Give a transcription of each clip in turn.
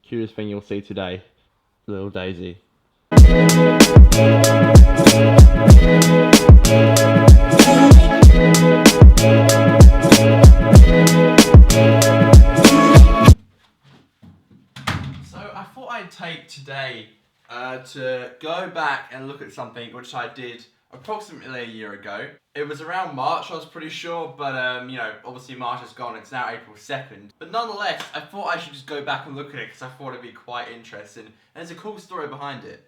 cutest thing you'll see today, little Daisy. So I thought I'd take today to go back and look at something which I did approximately a year ago. It was around March, I was pretty sure, but you know, obviously March is gone, it's now April 2nd. But nonetheless, I thought I should just go back and look at it because I thought it'd be quite interesting, and there's a cool story behind it.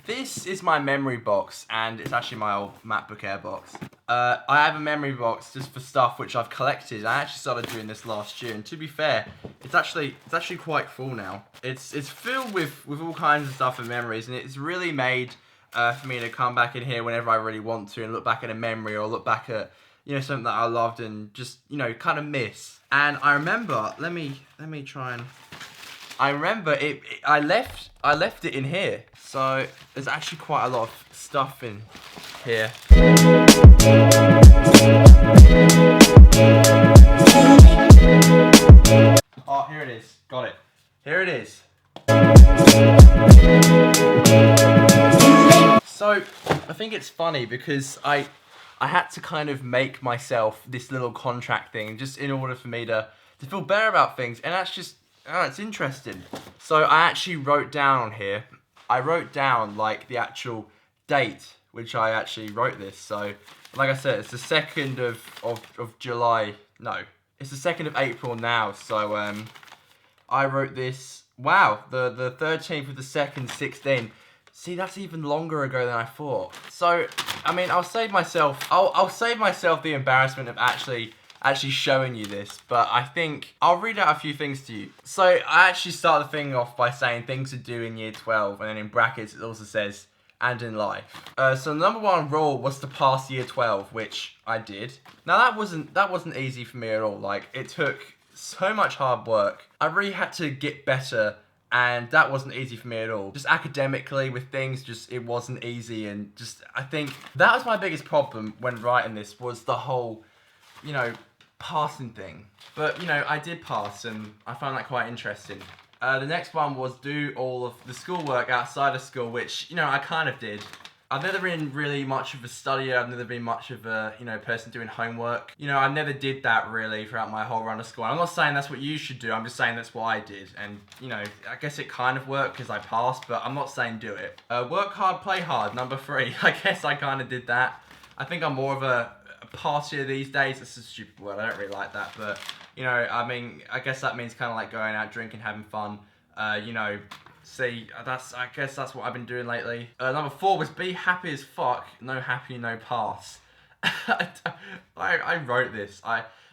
This is my memory box, and it's actually my old MacBook Air box. I have a memory box just for stuff which I've collected. I actually started doing this last year, and to be fair, it's actually quite full now. It's filled with all kinds of stuff and memories, and it's really made for me to come back in here whenever I really want to and look back at a memory or look back at, you know, something that I loved and just, you know, kind of miss. And I remember, let me try and. I remember I left it in here, so there's actually quite a lot of stuff in here. Oh, here it is. Got it. Here it is. So I think it's funny because I had to kind of make myself this little contract thing just in order for me to feel better about things, and that's just. Oh, it's interesting. So I actually wrote down on here, I wrote down like the actual date which I actually wrote this. So like I said, it's the 2nd of July. No, it's the 2nd of April now. So I wrote this, wow, the 13th of the 2nd, 16. See, that's even longer ago than I thought. So, I mean, I'll save myself the embarrassment of actually showing you this, but I think I'll read out a few things to you. So I actually start the thing off by saying things to do in year 12, and then in brackets it also says, and in life. So the number one rule was to pass year 12, which I did. Now that wasn't easy for me at all. Like, it took so much hard work. I really had to get better, and that wasn't easy for me at all. Just academically with things, just it wasn't easy, and just I think that was my biggest problem when writing this, was the whole, you know, passing thing. But, you know, I did pass, and I found that quite interesting. The next one was do all of the schoolwork outside of school, which, you know, I kind of did. I've never been really much of a studier. I've never been much of a, you know, person doing homework. You know, I never did that really throughout my whole run of school. I'm not saying that's what you should do. I'm just saying that's what I did. And, you know, I guess it kind of worked because I passed, but I'm not saying do it. Work hard, play hard, number 3. I guess I kind of did that. I think I'm more of a partier these days. It's a stupid word, I don't really like that, but you know, I mean, I guess that means kind of like going out drinking, having fun, you know. See, I guess that's what I've been doing lately. Number 4 was be happy as fuck, no happy, no pass. I wrote this.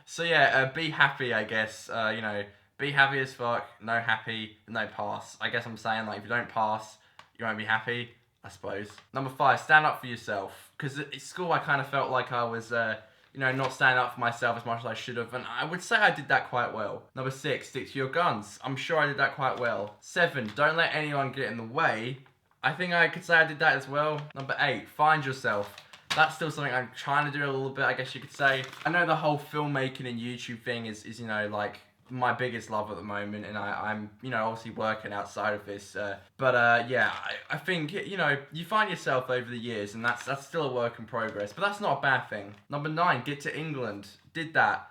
So yeah, be happy, I guess. You know, be happy as fuck, no happy, no pass. I guess I'm saying, like, if you don't pass, you won't be happy, I suppose. Number 5, stand up for yourself. Because at school, I kind of felt like I was, you know, not standing up for myself as much as I should have. And I would say I did that quite well. Number 6, stick to your guns. I'm sure I did that quite well. 7, don't let anyone get in the way. I think I could say I did that as well. Number 8, find yourself. That's still something I'm trying to do a little bit, I guess you could say. I know the whole filmmaking and YouTube thing is you know, like, my biggest love at the moment, and I'm, you know, obviously working outside of this, but yeah, I think, you know, you find yourself over the years, and that's still a work in progress, but that's not a bad thing. Number 9, get to England. Did that.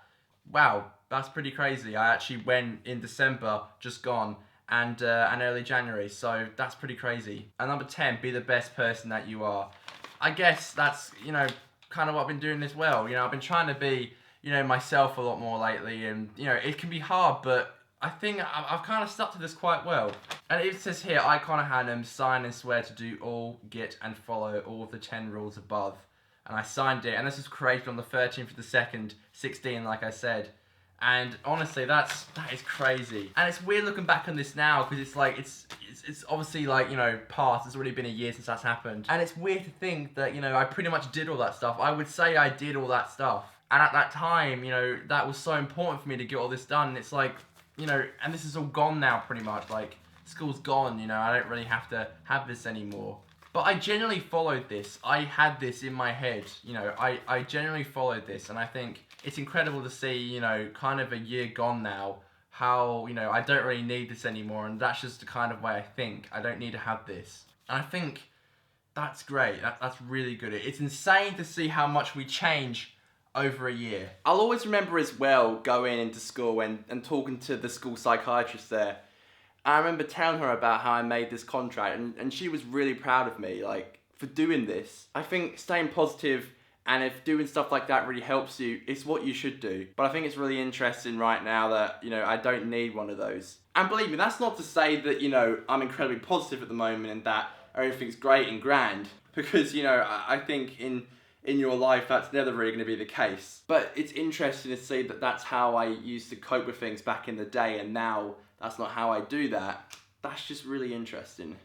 Wow, that's pretty crazy. I actually went in December, just gone, and early January, so that's pretty crazy. And number 10, be the best person that you are. I guess that's, you know, kind of what I've been doing as well. You know, I've been trying to be, you know, myself a lot more lately, and, you know, it can be hard, but I think I've kind of stuck to this quite well. And it says here, I, Conor Hannam, sign and swear to do all, get and follow all of the 10 rules above. And I signed it, and this was created on the 13th of the 2nd, 16, like I said. And honestly, that is crazy. And it's weird looking back on this now, because it's like, it's obviously, like, you know, past. It's already been a year since that's happened. And it's weird to think that, you know, I pretty much did all that stuff. I would say I did all that stuff. And at that time, you know, that was so important for me to get all this done. And it's like, you know, and this is all gone now pretty much. Like, school's gone, you know, I don't really have to have this anymore. But I genuinely followed this. I had this in my head, you know, I genuinely followed this. And I think it's incredible to see, you know, kind of a year gone now, how, I don't really need this anymore, and that's just the kind of way I think. I don't need to have this. And I think that's great. That's really good. It's insane to see how much we change over a year. I'll always remember as well going into school and talking to the school psychiatrist there. I remember telling her about how I made this contract, and she was really proud of me, like, for doing this. I think staying positive, and if doing stuff like that really helps you, it's what you should do. But I think it's really interesting right now that, I don't need one of those. And believe me, that's not to say that, I'm incredibly positive at the moment and that everything's great and grand. Because, I think in your life, that's never really going to be the case. But it's interesting to see that that's how I used to cope with things back in the day, and now that's not how I do that. That's just really interesting.